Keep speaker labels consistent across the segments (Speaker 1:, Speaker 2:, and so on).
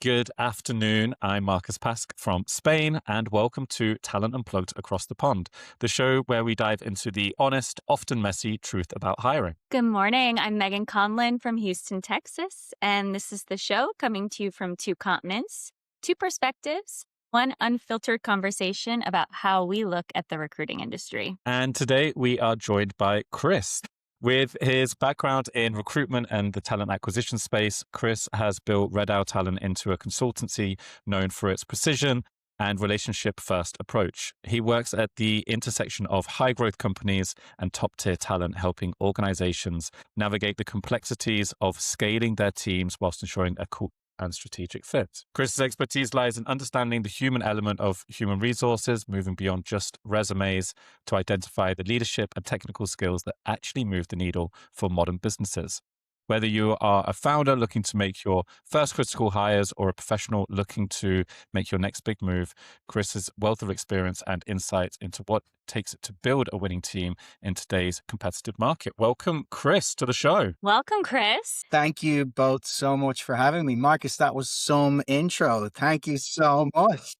Speaker 1: Good afternoon. I'm Marcus Pask from Spain, and welcome to Talent Unplugged Across the Pond, the show where we dive into the honest, often messy truth about hiring.
Speaker 2: Good morning. I'm Megan Conlon from Houston, Texas, and this is the show coming to you from two continents, two perspectives, one unfiltered conversation about how we look at the recruiting industry.
Speaker 1: And today we are joined by Chris. With his background in recruitment and the talent acquisition space, Chris has built RedOwl Talent into a consultancy known for its precision and relationship-first approach. He works at the intersection of high-growth companies and top-tier talent, helping organizations navigate the complexities of scaling their teams whilst ensuring a cool and strategic fit. Chris's expertise lies in understanding the human element of human resources, moving beyond just resumes to identify the leadership and technical skills that actually move the needle for modern businesses. Whether you are a founder looking to make your first critical hires or a professional looking to make your next big move, Chris's wealth of experience and insight into what it takes to build a winning team in today's competitive market. Welcome, Chris, to the show.
Speaker 2: Welcome, Chris.
Speaker 3: Thank you both so much for having me. Marcus, that was some intro. Thank you so much.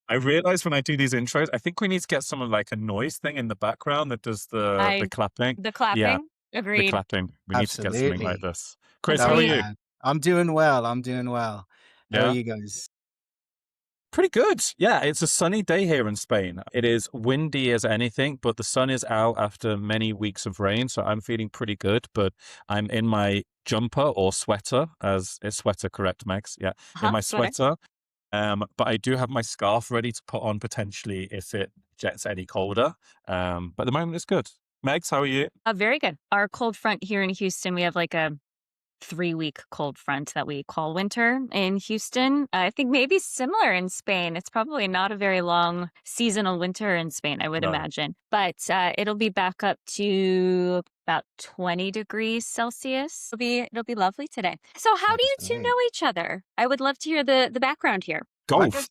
Speaker 1: I realize when I do these intros, I think we need to get some of like a noise thing in the background that does the clapping.
Speaker 2: The clapping?
Speaker 1: Yeah.
Speaker 2: Agreed.
Speaker 1: The clapping. We need to get something like this. Chris,
Speaker 2: Agreed.
Speaker 1: how are you?
Speaker 3: Yeah. I'm doing well. How
Speaker 1: Yeah.
Speaker 3: are you guys?
Speaker 1: Pretty good. Yeah, it's a sunny day here in Spain. It is windy as anything, but the sun is out after many weeks of rain, so I'm feeling pretty good. But I'm in my jumper or sweater, as is sweater correct, Megs? Yeah, in my sweater. But I do have my scarf ready to put on potentially if it gets any colder. But at the moment, it's good. Megs, how are you?
Speaker 2: Very good. Our cold front here in Houston, we have like a 3-week cold front that we call winter in Houston. I think maybe similar in Spain. It's probably not a very long seasonal winter in Spain, I would imagine. But it'll be back up to about 20 degrees Celsius. It'll be lovely today. So how do you two know each other? I would love to hear the background here.
Speaker 1: Golf.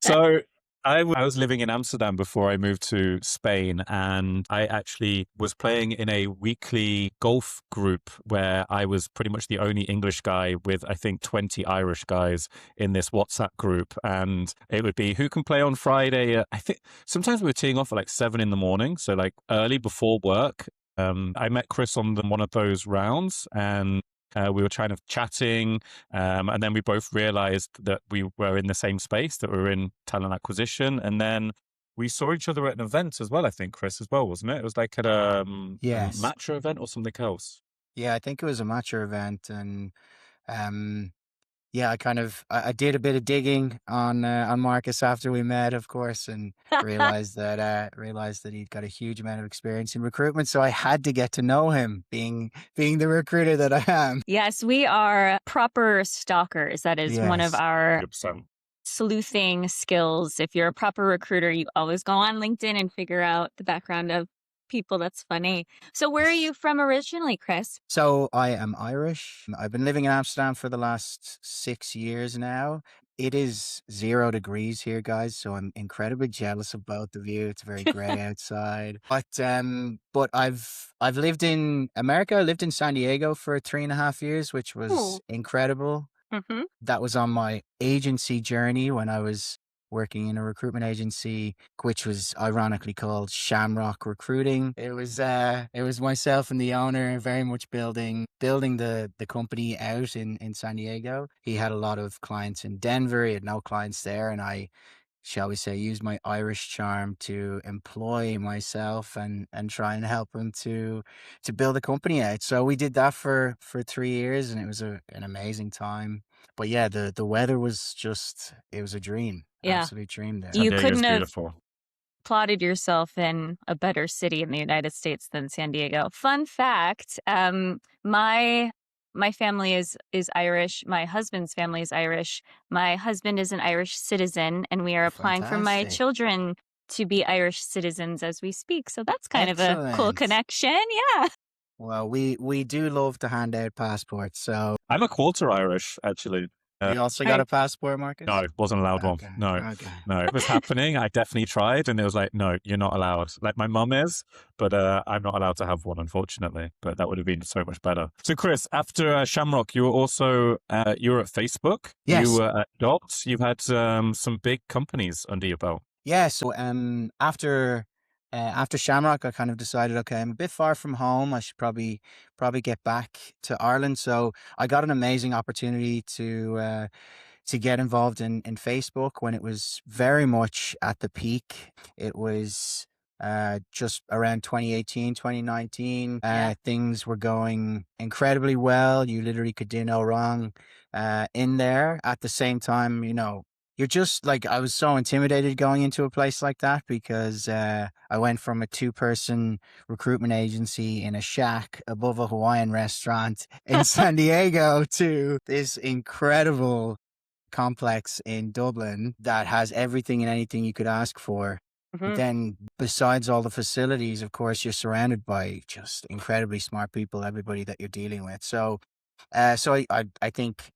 Speaker 1: So I was living in Amsterdam before I moved to Spain, and I actually was playing in a weekly golf group where I was pretty much the only English guy with, I think, 20 Irish guys in this WhatsApp group. And it would be who can play on Friday. I think sometimes we were teeing off at like 7 a.m, so like early before work. I met Chris on one of those rounds, and we were kind of chatting, and then we both realized that we were in the same space, that we were in talent acquisition. And then we saw each other at an event as well, I think, Chris, as well, wasn't it? It was like at a matcha event or something else.
Speaker 3: Yeah, I think it was a matcha event. And I did a bit of digging on Marcus after we met, of course, and realized that he'd got a huge amount of experience in recruitment. So I had to get to know him, being the recruiter that I am.
Speaker 2: Yes, we are proper stalkers. That is one of our
Speaker 1: 100%.
Speaker 2: sleuthing skills. If you're a proper recruiter, you always go on LinkedIn and figure out the background of people. That's funny. So where are you from originally, Chris?
Speaker 3: So I am Irish. I've been living in Amsterdam for the last 6 years now. It is 0 degrees here, guys, so I'm incredibly jealous of both of you. It's very gray outside. But I've lived in America. I lived in San Diego for 3.5 years, which was incredible.
Speaker 2: Mm-hmm.
Speaker 3: That was on my agency journey when I was working in a recruitment agency, which was ironically called Shamrock Recruiting. It was myself and the owner very much building the company out in San Diego. He had a lot of clients in Denver. He had no clients there, and I, shall we say, used my Irish charm to employ myself and try and help him to build a company out. So we did that for 3 years, and it was an amazing time. But yeah, the weather was it was a dream.
Speaker 2: Yeah.
Speaker 3: Absolute dream there.
Speaker 2: You
Speaker 1: San Diego's
Speaker 2: couldn't have
Speaker 1: beautiful.
Speaker 2: plotted yourself in a better city in the United States than San Diego. Fun fact, my family is Irish. My husband's family is Irish. My husband is an Irish citizen, and we are applying for my
Speaker 3: Fantastic.
Speaker 2: children to be Irish citizens as we speak. So that's kind of a cool
Speaker 3: Excellent.
Speaker 2: connection. Yeah.
Speaker 3: Well, we do love to hand out passports, so
Speaker 1: I'm a quarter Irish, actually.
Speaker 3: You also got
Speaker 2: I
Speaker 3: a passport, Marcus?
Speaker 1: No, wasn't allowed one.
Speaker 3: Okay.
Speaker 1: No,
Speaker 3: Okay.
Speaker 1: no, it was happening. I definitely tried, and it was like, no, you're not allowed. Like my mum is, but I'm not allowed to have one, unfortunately. But that would have been so much better. So, Chris, after Shamrock, you were also you were at Facebook. You
Speaker 3: Yes.
Speaker 1: were at Dot. You've had some big companies under your belt.
Speaker 3: Yeah. So after Shamrock, I kind of decided, okay, I'm a bit far from home. I should probably get back to Ireland. So I got an amazing opportunity to get involved in Facebook when it was very much at the peak. It was just around 2018, 2019.
Speaker 2: Yeah.
Speaker 3: Things were going incredibly well. You literally could do no wrong in there. At the same time, you're just like, I was so intimidated going into a place like that because I went from a two-person recruitment agency in a shack above a Hawaiian restaurant in San Diego to this incredible complex in Dublin that has everything and anything you could ask for.
Speaker 2: Mhm.
Speaker 3: Then, besides all the facilities, of course, you're surrounded by just incredibly smart people, everybody that you're dealing with. So I think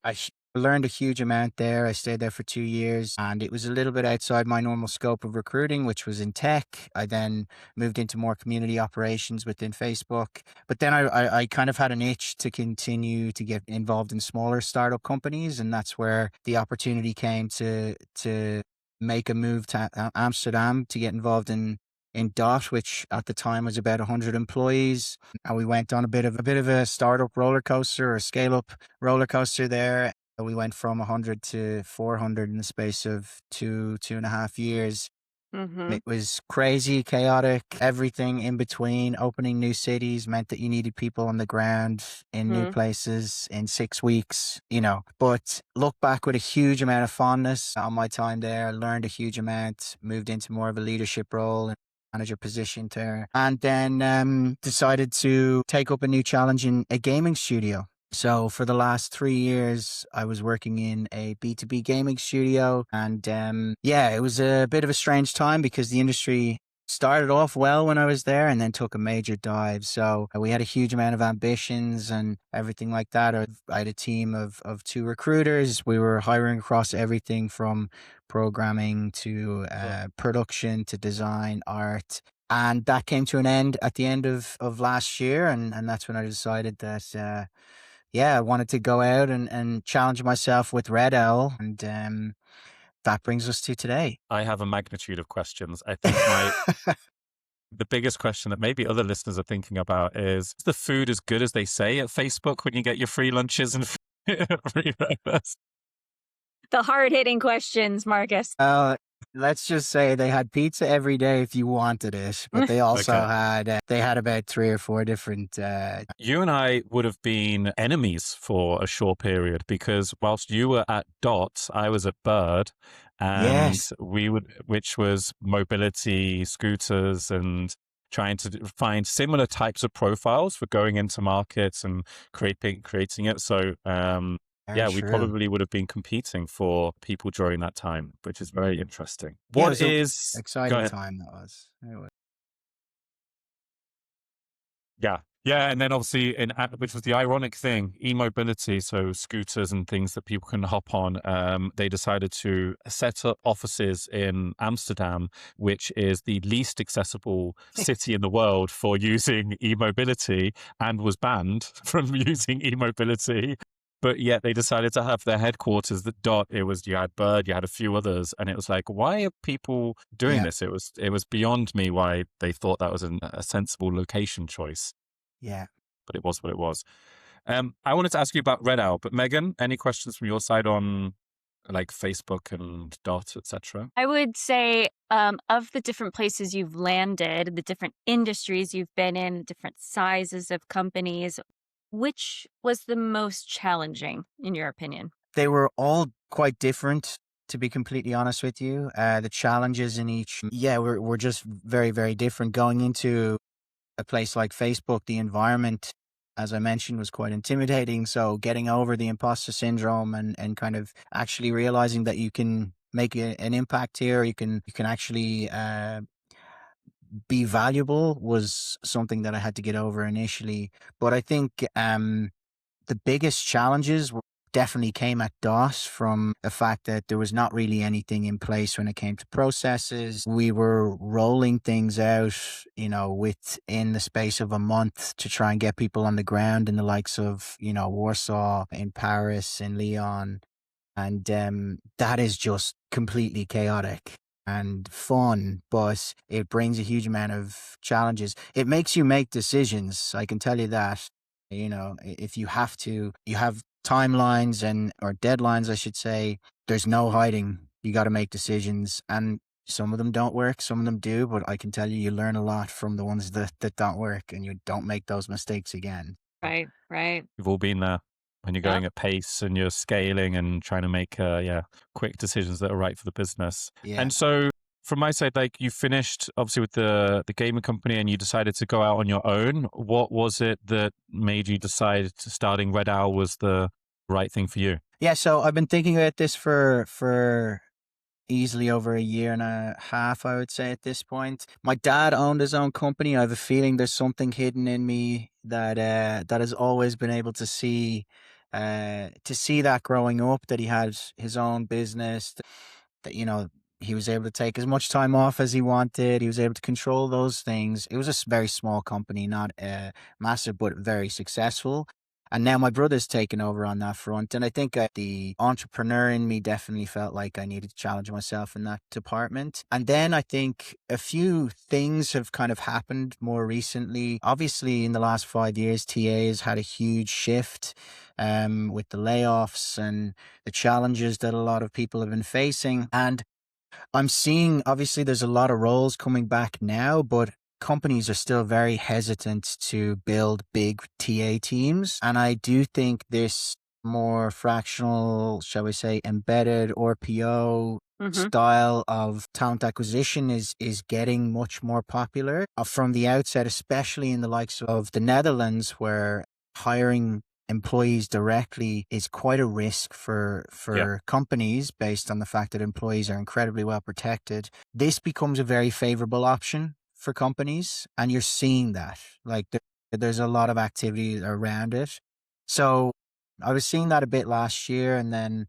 Speaker 3: learned a huge amount there. I stayed there for 2 years, and it was a little bit outside my normal scope of recruiting, which was in tech. I then moved into more community operations within Facebook. But then I kind of had an itch to continue to get involved in smaller startup companies, and that's where the opportunity came to make a move to Amsterdam to get involved in Dot, which at the time was about 100 employees. And we went on a bit of a startup roller coaster or scale up roller coaster there. We went from 100 to 400 in the space of 2.5 years.
Speaker 2: Mhm.
Speaker 3: It was crazy, chaotic, everything in between. Opening new cities meant that you needed people on the ground in new
Speaker 2: Mhm.
Speaker 3: places in 6 weeks. But look back with a huge amount of fondness on my time there. Learned a huge amount, moved into more of a leadership role and manager position there. And then decided to take up a new challenge in a gaming studio. So for the last 3 years, I was working in a B2B gaming studio. And yeah, it was a bit of a strange time because the industry started off well when I was there and then took a major dive. So we had a huge amount of ambitions and everything like that. I had a team of two recruiters. We were hiring across everything from programming to production to design, art. And that came to an end at the end of last year. And that's when I decided that yeah, I wanted to go out and challenge myself with RedOwl, and that brings us to today.
Speaker 1: I have a magnitude of questions. I think the biggest question that maybe other listeners are thinking about is the food as good as they say at Facebook when you get your free lunches and free breakfast?
Speaker 2: The hard-hitting questions, Marcus.
Speaker 3: Let's just say they had pizza every day if you wanted it, but they also
Speaker 1: Okay.
Speaker 3: had about 3 or 4 different.
Speaker 1: You and I would have been enemies for a short period because whilst you were at Dot, I was at Bird, and
Speaker 3: Yes,
Speaker 1: which was mobility, scooters, and trying to find similar types of profiles for going into markets and creating it. So,
Speaker 3: very
Speaker 1: yeah, we
Speaker 3: true.
Speaker 1: probably would have been competing for people during that time, which is very interesting.
Speaker 3: Yeah, it
Speaker 1: What
Speaker 3: was an
Speaker 1: is, go
Speaker 3: exciting
Speaker 1: ahead.
Speaker 3: time that was. It was.
Speaker 1: Yeah. Yeah. And then obviously, which was the ironic thing, e-mobility, so scooters and things that people can hop on, they decided to set up offices in Amsterdam, which is the least accessible city in the world for using e-mobility and was banned from using e-mobility. But yet they decided to have their headquarters that Dot. It was, you had Bird, you had a few others, and it was like, why are people doing
Speaker 3: Yeah,
Speaker 1: this? It was beyond me why they thought that was a sensible location choice,
Speaker 3: yeah.
Speaker 1: but it was what it was. I wanted to ask you about RedOwl, but Megan, any questions from your side on like Facebook and Dot, etc.?
Speaker 2: I would say, of the different places you've landed, the different industries you've been in, different sizes of companies, which was the most challenging, in your opinion?
Speaker 3: They were all quite different, to be completely honest with you. The challenges in each, yeah, were just very, very different. Going into a place like Facebook, the environment, as I mentioned, was quite intimidating. So getting over the imposter syndrome and kind of actually realizing that you can make an impact here, you can actually be valuable was something that I had to get over initially. But I think the biggest challenges were definitely came at DOS from the fact that there was not really anything in place when it came to processes. We were rolling things out, within the space of a month to try and get people on the ground in the likes of, Warsaw, in Paris, in Lyon. And that is just completely chaotic and fun, but it brings a huge amount of challenges. It makes you make decisions. I can tell you that. If you have to, you have timelines or deadlines, I should say. There's no hiding. You got to make decisions, and some of them don't work, some of them do. But I can tell you, you learn a lot from the ones that don't work, and you don't make those mistakes again.
Speaker 2: Right, right.
Speaker 1: We've all been there when you're
Speaker 2: Yep.
Speaker 1: going at pace and you're scaling and trying to make, quick decisions that are right for the business.
Speaker 3: Yeah.
Speaker 1: And so from my side, like you finished obviously with the gaming company and you decided to go out on your own. What was it that made you decide to starting RedOwl was the right thing for you?
Speaker 3: Yeah, so I've been thinking about this for easily over a year and a half, I would say, at this point. My dad owned his own company. I have a feeling there's something hidden in me that has always been able to see that growing up, that he had his own business, that he was able to take as much time off as he wanted. He was able to control those things. It was a very small company, not massive, but very successful. And now my brother's taken over on that front. And I think the entrepreneur in me definitely felt like I needed to challenge myself in that department. And then I think a few things have kind of happened more recently. Obviously, in the last 5 years, TA has had a huge shift with the layoffs and the challenges that a lot of people have been facing. And I'm seeing, obviously, there's a lot of roles coming back now, but companies are still very hesitant to build big TA teams. And I do think this more fractional, shall we say, embedded RPO
Speaker 2: Hmm.
Speaker 3: style of talent acquisition is getting much more popular from the outset, especially in the likes of the Netherlands, where hiring employees directly is quite a risk for
Speaker 1: Yeah.
Speaker 3: companies based on the fact that employees are incredibly well protected. This becomes a very favorable option for companies, and you're seeing that. Like there's a lot of activity around it. So I was seeing that a bit last year, and then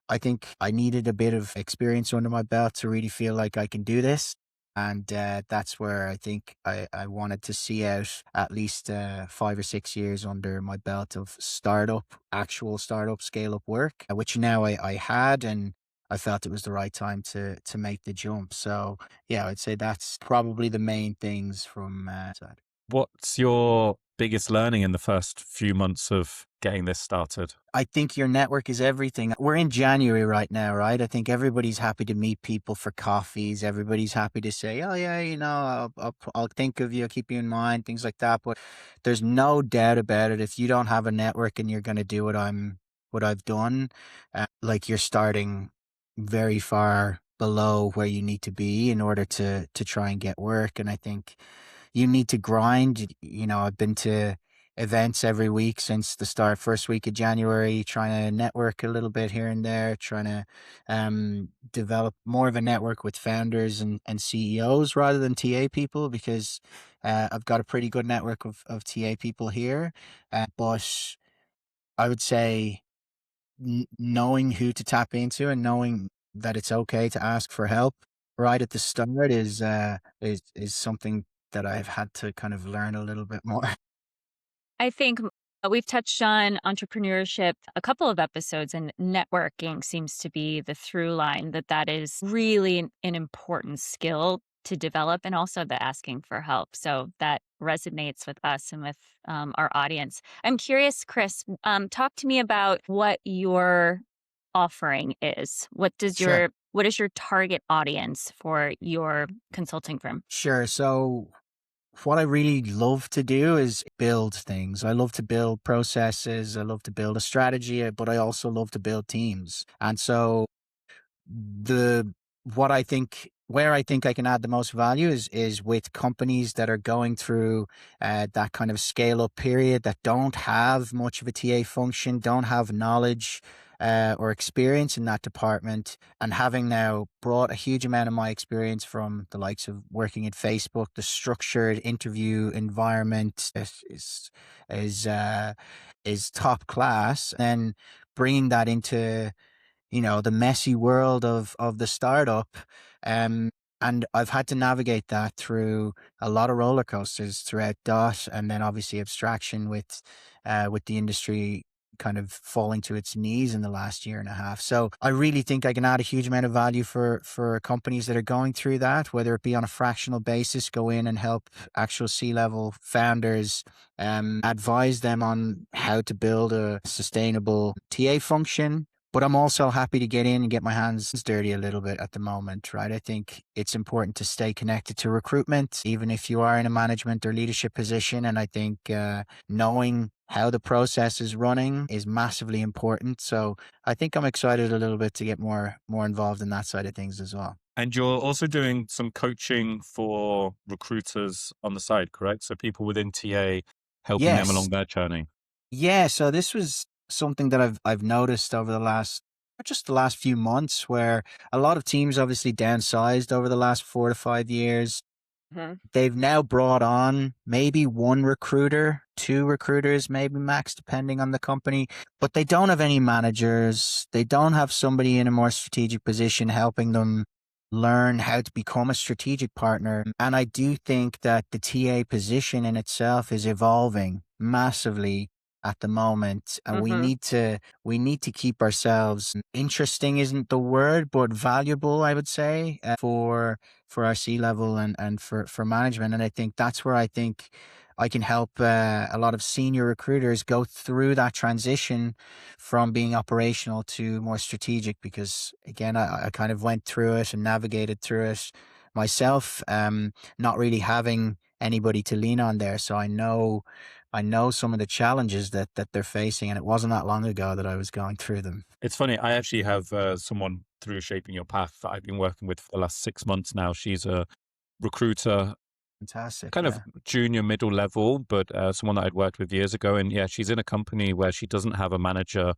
Speaker 3: I think I needed a bit of experience under my belt to really feel like I can do this. And that's where I think I wanted to see out at least 5 or 6 years under my belt of actual startup scale up work, which now I had, and I felt it was the right time to make the jump. So yeah, I'd say that's probably the main things from side.
Speaker 1: What's your biggest learning in the first few months of getting this started?
Speaker 3: I think your network is everything. We're in January right now, right? I think everybody's happy to meet people for coffees. Everybody's happy to say, "Oh yeah, I'll think of you, I'll keep you in mind," things like that. But there's no doubt about it. If you don't have a network and you're going to do what I've done, like you're starting very far below where you need to be in order to try and get work. And I think you need to grind. I've been to events every week since the first week of January, trying to network a little bit here and there, trying to develop more of a network with founders and CEOs rather than TA people, because I've got a pretty good network of TA people here. But I would say knowing who to tap into and knowing that it's okay to ask for help right at the start is something that I've had to kind of learn a little bit more.
Speaker 2: I think we've touched on entrepreneurship a couple of episodes, and networking seems to be the through line, that is really an important skill to develop, and also the asking for help. So that resonates with us and with our audience. I'm curious, Chris, talk to me about what your offering is.
Speaker 3: Sure.
Speaker 2: What is your target audience for your consulting firm?
Speaker 3: Sure. So what I really love to do is build things. I love to build processes. I love to build a strategy, but I also love to build teams. And so the what I think where I think I can add the most value is with companies that are going through that kind of scale up period, that don't have much of a TA function, don't have knowledge or experience in that department, and having now brought a huge amount of my experience from the likes of working at Facebook, the structured interview environment is is top class. And bringing that into, the messy world of the startup. And I've had to navigate that through a lot of roller coasters throughout Dot, and then obviously abstraction with the industry kind of falling to its knees in the last year and a half. So I really think I can add a huge amount of value for companies that are going through that, whether it be on a fractional basis, go in and help actual C-level founders, advise them on how to build a sustainable TA function. But I'm also happy to get in and get my hands dirty a little bit at the moment, right? I think it's important to stay connected to recruitment, even if you are in a management or leadership position. And I think knowing how the process is running is massively important. So I think I'm excited a little bit to get more involved in that side of things as well.
Speaker 1: And you're also doing some coaching for recruiters on the side, correct? So people within TA, helping them
Speaker 3: Yes.
Speaker 1: along their journey.
Speaker 3: Yeah. So this was something that I've noticed over the last few months, where a lot of teams obviously downsized over the last 4 to 5 years.
Speaker 2: Mhm.
Speaker 3: They've now brought on maybe one recruiter, two recruiters, maybe max, depending on the company, but they don't have any managers. They don't have somebody in a more strategic position helping them learn how to become a strategic partner. And I do think that the TA position in itself is evolving massively at the moment, and
Speaker 2: Mhm.
Speaker 3: we need to keep ourselves interesting isn't the word, but valuable, I would say, for our C-level and for management. And I think that's where I think I can help a lot of senior recruiters go through that transition from being operational to more strategic, because again, I kind of went through it and navigated through it myself, not really having anybody to lean on there. So I know some of the challenges that they're facing, and it wasn't that long ago that I was going through them.
Speaker 1: It's funny. I actually have someone through Shaping Your Path that I've been working with for the last 6 months now. She's a recruiter,
Speaker 3: Fantastic.
Speaker 1: kind of
Speaker 3: Yeah.
Speaker 1: junior middle level, but someone that I'd worked with years ago. And yeah, she's in a company where she doesn't have a manager.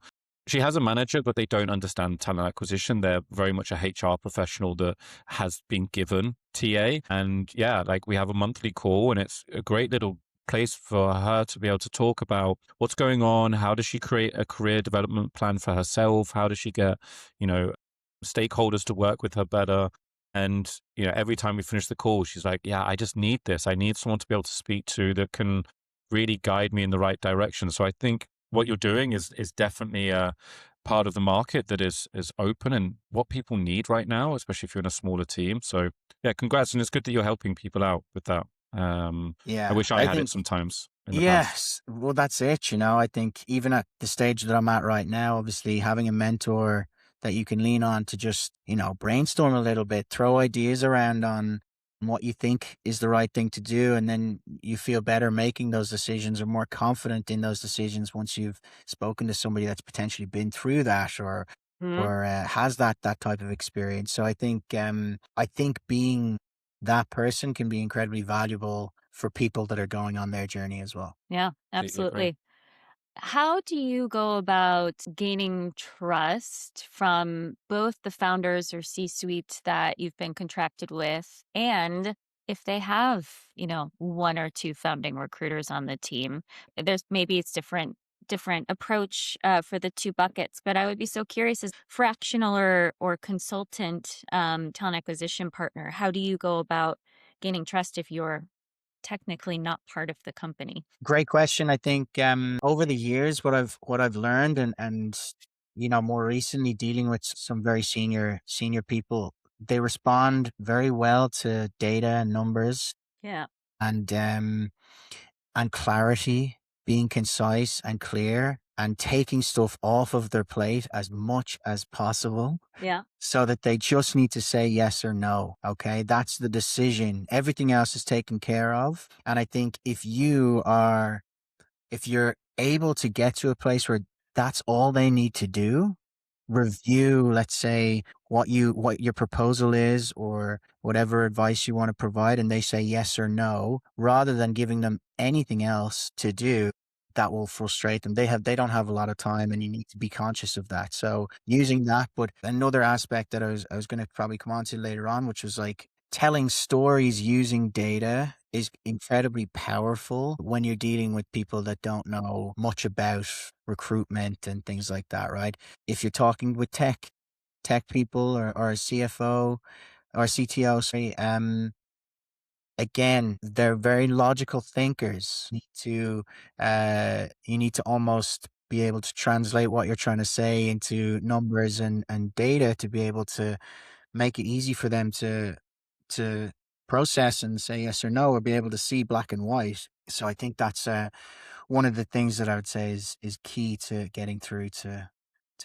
Speaker 1: She has a manager, but they don't understand talent acquisition. They're very much a HR professional that has been given TA. And yeah, like we have a monthly call, and it's a great little place for her to be able to talk about what's going on. How does she create a career development plan for herself? How does she get, you know, stakeholders to work with her better? And, every time we finish the call, she's like, yeah, I just need this. I need someone to be able to speak to that can really guide me in the right direction. So I think what you're doing is definitely a part of the market that is open and what people need right now, especially if you're in a smaller team. So yeah, congrats. And it's good that you're helping people out with that. I
Speaker 3: Yeah.
Speaker 1: wish I
Speaker 3: I
Speaker 1: had it
Speaker 3: think,
Speaker 1: sometimes in the past.
Speaker 3: yes. Well, that's it. I think even at the stage that I'm at right now, obviously having a mentor that you can lean on to just, brainstorm a little bit, throw ideas around on what you think is the right thing to do. And then you feel better making those decisions, or more confident in those decisions once you've spoken to somebody that's potentially been through that,
Speaker 2: Mhm.
Speaker 3: or has that type of experience. So I think being that person can be incredibly valuable for people that are going on their journey as well.
Speaker 2: Yeah,
Speaker 1: Completely agree.
Speaker 2: absolutely. How do you go about gaining trust from both the founders or C-suite that you've been contracted with, and if they have, one or two founding recruiters on the team? There's maybe it's different approach for the two buckets, but I would be so curious, as fractional or consultant talent acquisition partner, how do you go about gaining trust if you're technically not part of the company?
Speaker 3: Great question. I think over the years, what I've learned, and more recently dealing with some very senior people, they respond very well to data and numbers,
Speaker 2: Yeah.
Speaker 3: and clarity, being concise and clear, and taking stuff off of their plate as much as possible,
Speaker 2: Yeah.
Speaker 3: so that they just need to say yes or no. Okay. That's the decision. Everything else is taken care of. And I think if you're able to get to a place where that's all they need to do, review, let's say, what your proposal is, or whatever advice you want to provide, and they say yes or no, rather than giving them anything else to do, that will frustrate them. They don't have a lot of time, and you need to be conscious of that. So using that. But another aspect that I was going to probably come on to later on, which was like telling stories using data, is incredibly powerful when you're dealing with people that don't know much about recruitment and things like that, right? If you're talking with tech people or a CFO or CTO, sorry, again, they're very logical thinkers. You need to almost be able to translate what you're trying to say into numbers and data to be able to make it easy for them to process and say yes or no, or be able to see black and white. So I think that's one of the things that I would say is key to getting through to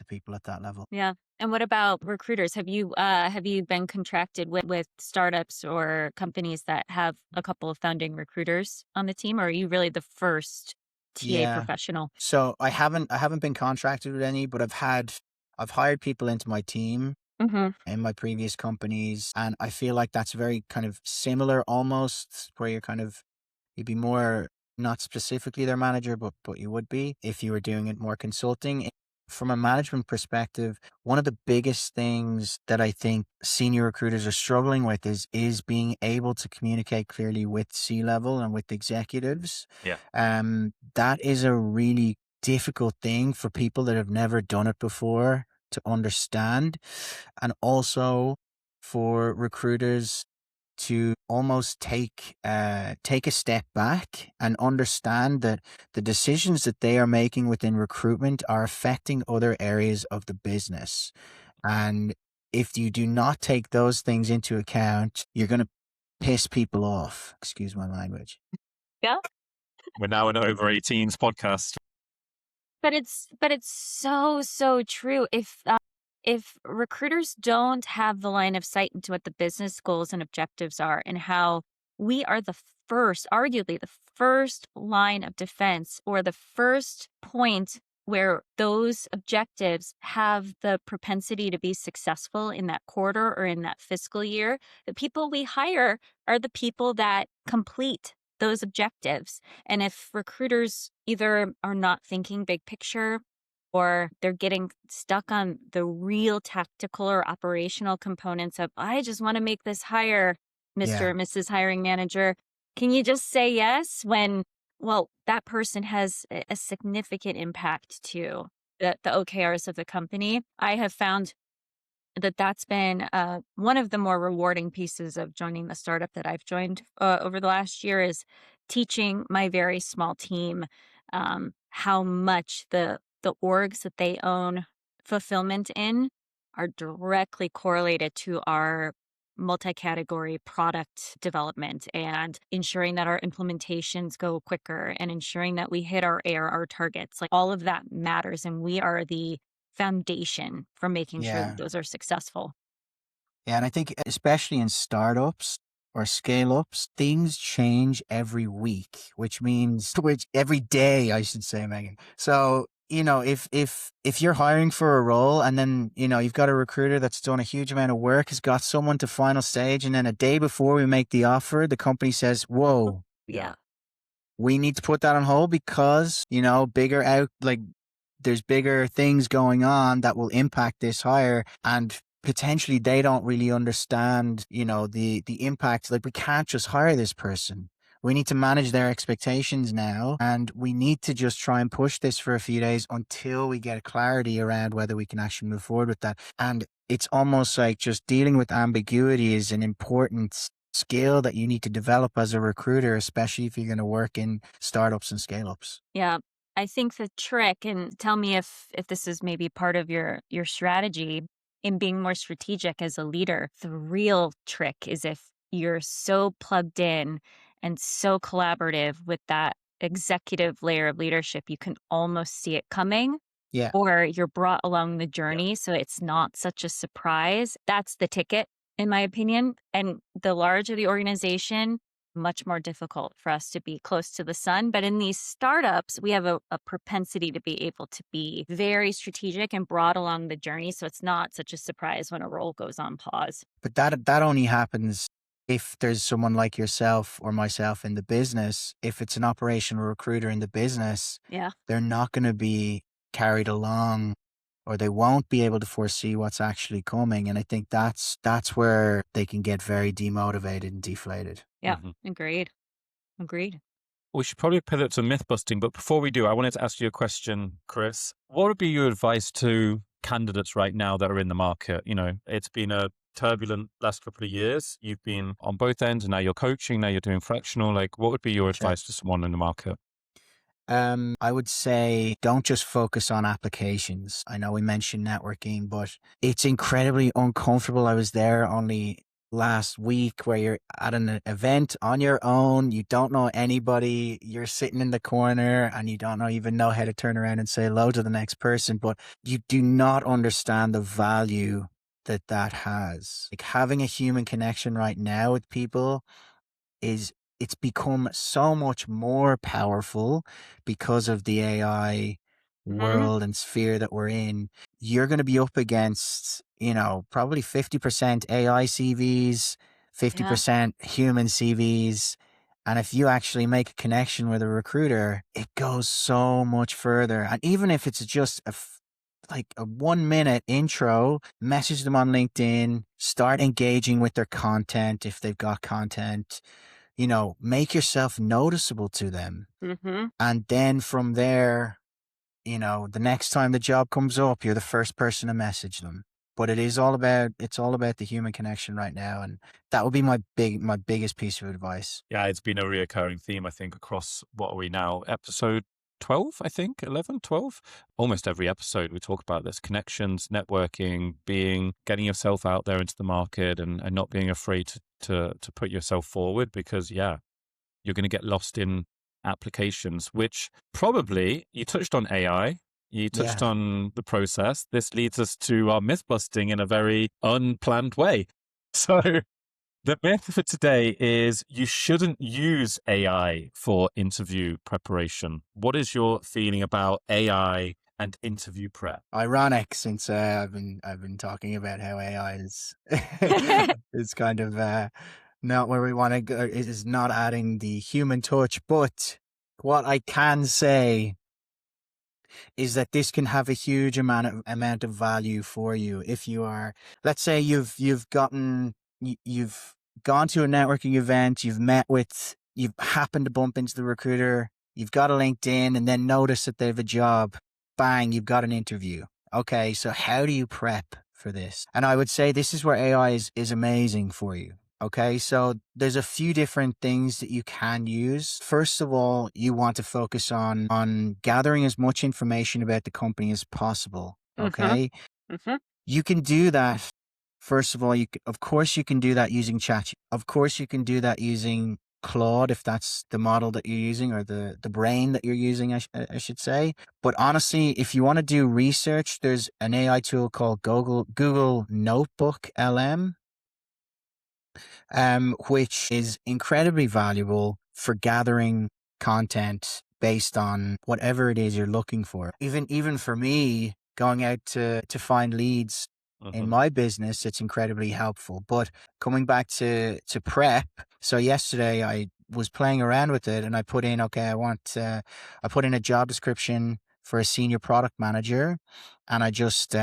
Speaker 3: people at that level.
Speaker 2: Yeah. And what about recruiters? Have you been contracted with startups or companies that have a couple of founding recruiters on the team, or are you really the first TA
Speaker 3: Yeah.
Speaker 2: professional?
Speaker 3: So I haven't been contracted with any, but I've hired people into my team
Speaker 2: Hmm.
Speaker 3: in my previous companies, and I feel like that's very kind of similar almost, where you'd be more not specifically their manager, but you would be if you were doing it more consulting. From a management perspective, one of the biggest things that I think senior recruiters are struggling with is being able to communicate clearly with C-level and with executives.
Speaker 1: Yeah.
Speaker 3: That is a really difficult thing for people that have never done it before to understand, and also for recruiters to almost take a step back and understand that the decisions that they are making within recruitment are affecting other areas of the business. And if you do not take those things into account, you're going to piss people off. Excuse my language.
Speaker 2: Yeah.
Speaker 1: We're now an over 18s podcast.
Speaker 2: But it's so true. If recruiters don't have the line of sight into what the business goals and objectives are, and how we are the first, arguably the first line of defense, or the first point where those objectives have the propensity to be successful in that quarter or in that fiscal year, the people we hire are the people that complete those objectives. And if recruiters either are not thinking big picture, or they're getting stuck on the real tactical or operational components of, I just want to make this hire, Mr.
Speaker 3: Yeah.
Speaker 2: or Mrs. Hiring Manager. Can you just say yes when, well, that person has a significant impact to the OKRs of the company? I have found that's been one of the more rewarding pieces of joining the startup that I've joined over the last year, is teaching my very small team how much the orgs that they own fulfillment in are directly correlated to our multi-category product development, and ensuring that our implementations go quicker, and ensuring that we hit our ARR targets. Like, all of that matters, and we are the foundation for making sure that
Speaker 3: Yeah.
Speaker 2: those are successful.
Speaker 3: Yeah, and I think especially in startups or scale ups, things change every week, which means which every day, I should say, Megan. So, if you're hiring for a role and then, you've got a recruiter that's done a huge amount of work, has got someone to final stage, and then a day before we make the offer, the company says, "Whoa,
Speaker 2: Yeah.
Speaker 3: we need to put that on hold because, bigger out like there's bigger things going on that will impact this hire, and potentially they don't really understand, the impact. Like, we can't just hire this person. We need to manage their expectations now, and we need to just try and push this for a few days until we get clarity around whether we can actually move forward with that." And it's almost like just dealing with ambiguity is an important skill that you need to develop as a recruiter, especially if you're going to work in startups and scale ups.
Speaker 2: Yeah. I think the trick, and tell me if this is maybe part of your strategy in being more strategic as a leader, the real trick is if you're so plugged in and so collaborative with that executive layer of leadership, you can almost see it coming,
Speaker 3: Yeah.
Speaker 2: or you're brought along the journey so it's not such a surprise. That's the ticket, in my opinion. And the larger the organization, much more difficult for us to be close to the sun. But in these startups, we have a propensity to be able to be very strategic and brought along the journey. So it's not such a surprise when a role goes on pause.
Speaker 3: But that only happens if there's someone like yourself or myself in the business. If it's an operational recruiter in the business,
Speaker 2: Yeah.
Speaker 3: they're not going to be carried along, or they won't be able to foresee what's actually coming. And I think that's where they can get very demotivated and deflated.
Speaker 2: Yeah. Agreed. Agreed.
Speaker 1: We should probably pivot to myth busting, but before we do, I wanted to ask you a question, Chris. What would be your advice to candidates right now that are in the market? You know, it's been a turbulent last couple of years. You've been on both ends, and now you're coaching, now you're doing fractional. Like, what would be your
Speaker 3: Sure.
Speaker 1: advice to someone in the market?
Speaker 3: I would say don't just focus on applications. I know we mentioned networking, but it's incredibly uncomfortable. I was there only last week where you're at an event on your own. You don't know anybody. You're sitting in the corner and you don't even know how to turn around and say hello to the next person, but you do not understand the value that has. Like having a human connection right now with people it's become so much more powerful because of the AI world and sphere that we're in. You're going to be up against, probably 50% AI CVs, 50% human CVs. And if you actually make a connection with a recruiter, it goes so much further. And even if it's just like a 1 minute intro, message them on LinkedIn, start engaging with their content if they've got content, make yourself noticeable to them. And then from there, the next time the job comes up, you're the first person to message them. But it's all about the human connection right now. And that would be my biggest piece of advice.
Speaker 1: Yeah, it's been a reoccurring theme, I think, across, what are we now? Episode 12, I think, 11, 12. Almost every episode we talk about this: connections, networking, getting yourself out there into the market and not being afraid to put yourself forward, because you're going to get lost in applications, which probably, you touched on AI, you touched on the process. This leads us to our myth busting in a very unplanned way. So the myth for today is you shouldn't use AI for interview preparation. What is your feeling about AI and interview prep?
Speaker 3: Ironic, since I've been talking about how AI is is kind of not where we want to go. It is not adding the human touch. But what I can say is that this can have a huge amount of value for you if you are, let's say you've gone to a networking event, you've happened to bump into the recruiter, you've got a LinkedIn, and then notice that they have a job. Bang, you've got an interview. Okay, so how do you prep for this? And I would say this is where AI is amazing for you. Okay, so there's a few different things that you can use. First of all, you want to focus on gathering as much information about the company as possible. Okay, you can do that. First of all, of course you can do that using chat. Of course you can do that using Claude, if that's the model that you're using, or the brain that you're using, I should say. But honestly, if you want to do research, there's an AI tool called Google Notebook LM. Which is incredibly valuable for gathering content based on whatever it is you're looking for. Even for me, going out to find leads in my business, it's incredibly helpful. But coming back to prep, so yesterday I was playing around with it and I put in, I put in a job description for a senior product manager, and I just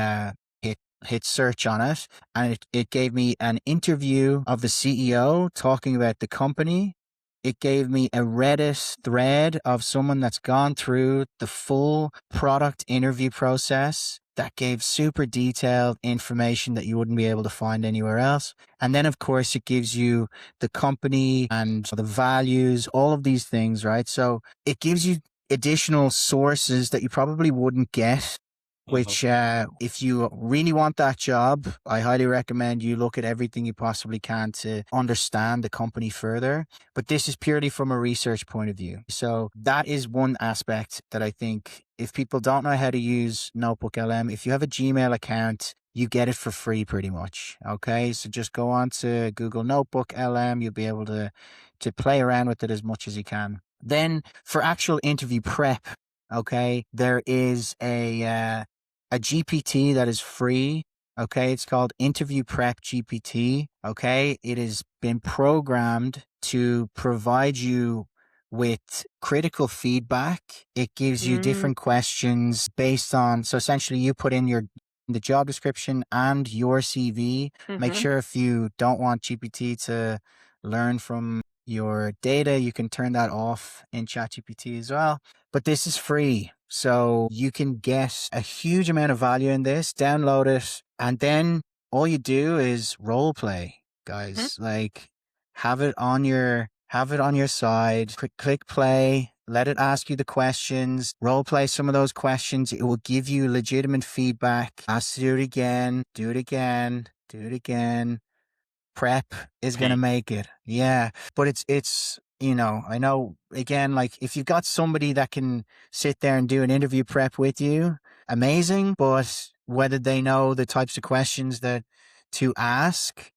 Speaker 3: hit search on it, and it gave me an interview of the CEO talking about the company. It gave me a Reddit thread of someone that's gone through the full product interview process that gave super detailed information that you wouldn't be able to find anywhere else. And then, of course, it gives you the company and the values, all of these things, right? So it gives you additional sources that you probably wouldn't get, which if you really want that job, I highly recommend you look at everything you possibly can to understand the company further. But this is purely from a research point of view. So that is one aspect that I think, if people don't know how to use Notebook LM, if you have a Gmail account, you get it for free pretty much. Okay, so just go on to Google Notebook LM. You'll be able to play around with it as much as you can. Then for actual interview prep, okay, there is a GPT that is free. Okay, it's called Interview Prep GPT. Okay, it has been programmed to provide you with critical feedback. It gives you different questions based on, so essentially you put in the job description and your CV. Make sure, if you don't want GPT to learn from your data, you can turn that off in ChatGPT as well. But this is free. So you can get a huge amount of value in this, download it, and then all you do is role play, guys. Like have it on your side, click play, let it ask you the questions, role play some of those questions. It will give you legitimate feedback. Ask to do it again, do it again, do it again. Prep is going to make it. Yeah. But it's, I know again, like if you've got somebody that can sit there and do an interview prep with you, amazing. But whether they know the types of questions that to ask,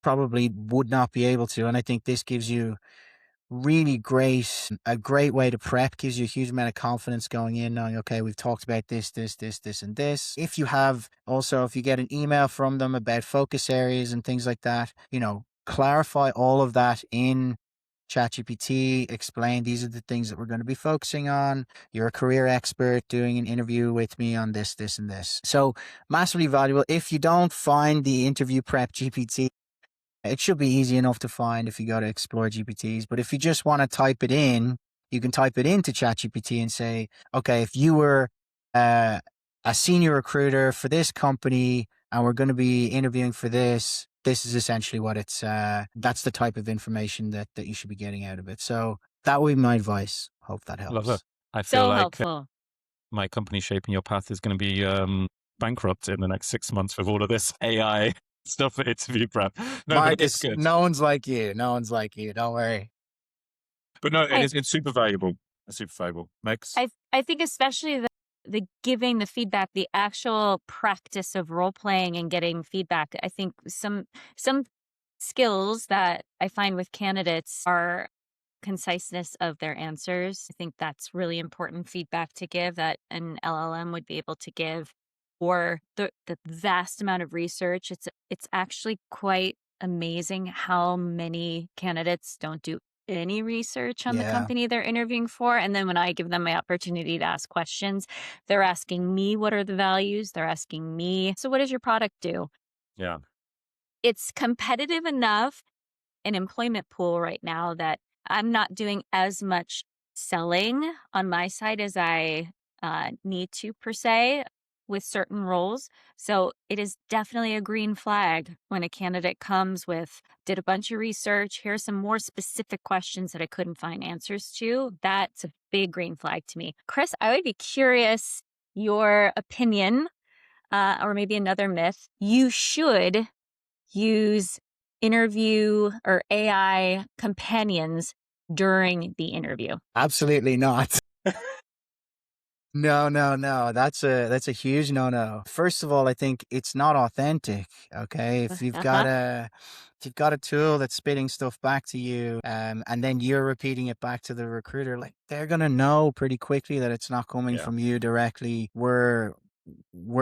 Speaker 3: probably would not be able to. And I think this gives you a great way to prep, gives you a huge amount of confidence going in, knowing, okay, we've talked about this, and this. If you get an email from them about focus areas and things like that, clarify all of that in ChatGPT, explain these are the things that we're going to be focusing on. You're a career expert doing an interview with me on this, and this. So massively valuable. If you don't find the interview prep GPT, it should be easy enough to find if you go to Explore GPTs. But if you just want to type it in, you can type it into ChatGPT and say, okay, if you were a senior recruiter for this company and we're going to be interviewing for this is essentially what that's the type of information that you should be getting out of it. So that would be my advice. Hope that helps.
Speaker 1: Love it. I feel
Speaker 2: So
Speaker 1: like
Speaker 2: helpful.
Speaker 1: my company Shaping Your Path is going to be bankrupt in the next 6 months with all of this AI stuff for interview prep. No, but it's
Speaker 3: Marcus,
Speaker 1: good.
Speaker 3: no one's like you. No one's like you. Don't worry.
Speaker 1: But no, it's super valuable. It's super valuable. Megs?
Speaker 2: I think especially the giving the feedback, the actual practice of role playing and getting feedback. I think some skills that I find with candidates are conciseness of their answers. I think that's really important feedback to give that an LLM would be able to give, or the vast amount of research. It's actually quite amazing how many candidates don't do any research on the company they're interviewing for. And then when I give them my opportunity to ask questions, they're asking me, what are the values? They're asking me, so what does your product do?
Speaker 1: Yeah.
Speaker 2: It's competitive enough an employment pool right now that I'm not doing as much selling on my side as I need to, per se, with certain roles. So it is definitely a green flag when a candidate comes with, did a bunch of research, here's some more specific questions that I couldn't find answers to. That's a big green flag to me. Chris, I would be curious your opinion, or maybe another myth. You should use interview or AI companions during the interview.
Speaker 3: Absolutely not. No. That's a huge no. First of all, I think it's not authentic. Okay. If you've got a tool that's spitting stuff back to you, and then you're repeating it back to the recruiter, like they're gonna know pretty quickly that it's not coming from you directly. We're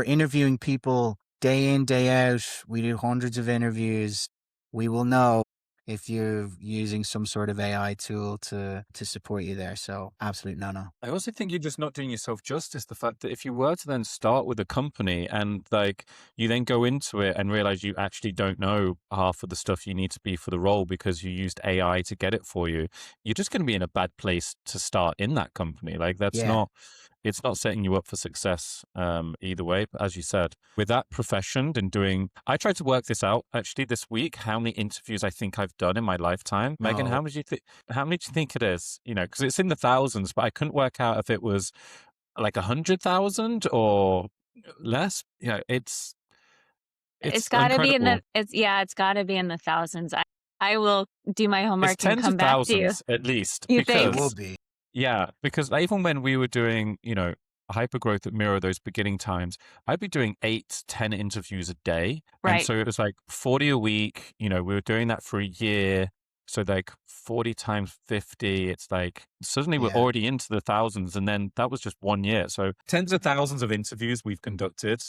Speaker 3: interviewing people day in, day out. We do hundreds of interviews. We will know if you're using some sort of AI tool to support you there. So absolute no.
Speaker 1: I also think you're just not doing yourself justice. The fact that if you were to then start with a company and like you then go into it and realize you actually don't know half of the stuff you need to be for the role because you used AI to get it for you, you're just going to be in a bad place to start in that company. Like it's not setting you up for success either way. But as you said, with that profession and I tried to work this out actually this week, how many interviews I think I've done in my lifetime. Megan, how many do you think it is? Because it's in the thousands, but I couldn't work out if it was like 100,000 or less. It's
Speaker 2: got to be
Speaker 1: incredible.
Speaker 2: it's got to be in the thousands. I will do my homework
Speaker 1: It's
Speaker 2: and
Speaker 1: tens
Speaker 2: come
Speaker 1: of
Speaker 2: back to you.
Speaker 1: thousands at least.
Speaker 2: You
Speaker 1: because
Speaker 2: think?
Speaker 3: It will be.
Speaker 1: Yeah, because even when we were doing, hypergrowth at Miro, those beginning times, I'd be doing 8, 10 interviews a day.
Speaker 2: Right.
Speaker 1: And so it was like 40 a week. We were doing that for a year. So like 40 times 50, it's like suddenly we're already into the thousands. And then that was just 1 year. So tens of thousands of interviews we've conducted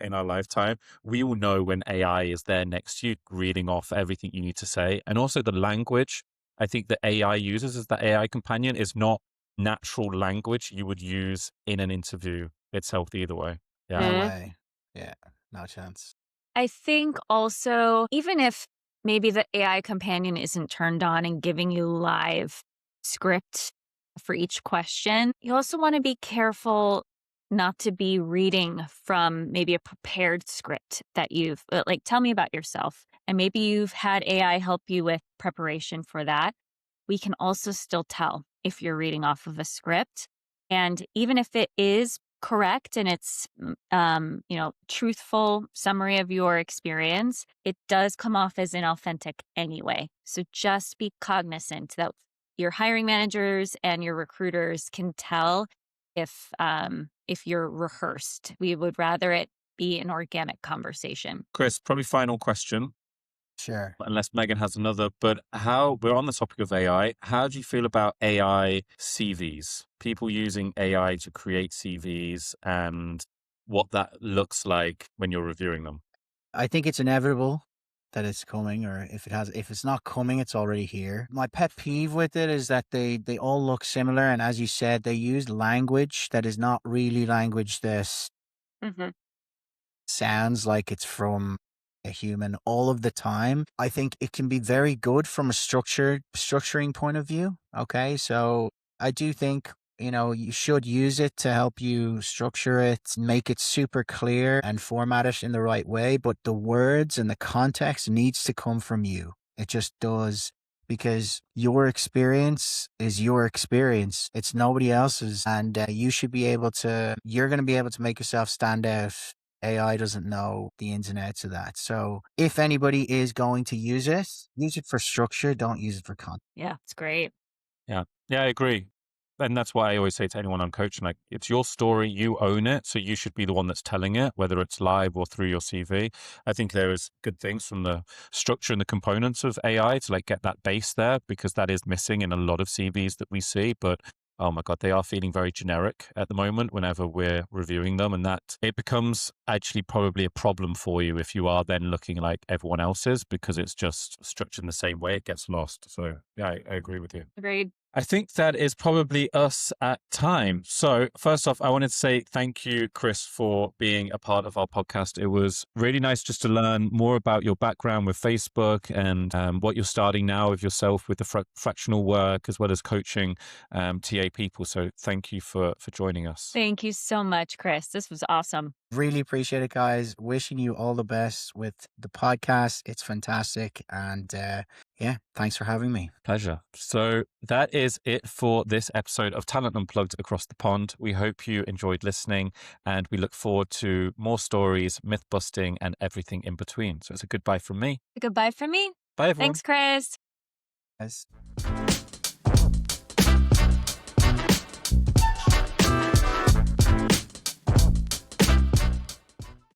Speaker 1: in our lifetime. We will know when AI is there next to you, reading off everything you need to say. And also the language I think the AI uses as the AI companion is not natural language you would use in an interview itself either way. Yeah.
Speaker 3: No way. Yeah. No chance.
Speaker 2: I think also, even if maybe the AI companion isn't turned on and giving you live script for each question. You also want to be careful not to be reading from maybe a prepared script that you've, like, tell me about yourself. And maybe you've had AI help you with preparation for that. We can also still tell if you're reading off of a script. And even if it is correct and it's, truthful summary of your experience, it does come off as inauthentic anyway. So just be cognizant that your hiring managers and your recruiters can tell if you're rehearsed. We would rather it be an organic conversation.
Speaker 1: Chris, probably final question,
Speaker 3: Sure.
Speaker 1: unless Megan has another, but we're on the topic of AI. How do you feel about AI CVs? People using AI to create CVs and what that looks like when you're reviewing them?
Speaker 3: I think it's inevitable that it's coming, or if it's not coming, it's already here. My pet peeve with it is that they all look similar, and as you said, they use language that is not really language that
Speaker 2: Mhm.
Speaker 3: sounds like it's from a human all of the time. I think it can be very good from a structuring point of view. Okay. So I do think, you should use it to help you structure it, make it super clear and format it in the right way. But the words and the context needs to come from you. It just does, because your experience is your experience. It's nobody else's. And you're going to be able to make yourself stand out. AI doesn't know the ins and outs of that. So if anybody is going to use it for structure, don't use it for content.
Speaker 2: Yeah, it's great.
Speaker 1: Yeah. Yeah, I agree. And that's why I always say to anyone I'm coaching, like, it's your story, you own it. So you should be the one that's telling it, whether it's live or through your CV. I think there is good things from the structure and the components of AI to like get that base there, because that is missing in a lot of CVs that we see. But oh my God, they are feeling very generic at the moment whenever we're reviewing them. And that it becomes actually probably a problem for you if you are then looking like everyone else's, because it's just structured in the same way, it gets lost. So yeah, I agree with you.
Speaker 2: Agreed.
Speaker 1: I think that is probably us at time. So first off, I wanted to say thank you, Chris, for being a part of our podcast. It was really nice just to learn more about your background with Facebook and what you're starting now with yourself with the fractional work, as well as coaching TA people. So thank you for joining us.
Speaker 2: Thank you so much, Chris. This was awesome.
Speaker 3: Really appreciate it, guys. Wishing you all the best with the podcast. It's fantastic. And thanks for having me.
Speaker 1: Pleasure. So that is it for this episode of Talent Unplugged Across the Pond. We hope you enjoyed listening, and we look forward to more stories, myth busting, and everything in between. So it's a goodbye from me.
Speaker 2: Goodbye from me.
Speaker 1: Bye, everyone.
Speaker 2: Thanks, Chris.
Speaker 3: Guys.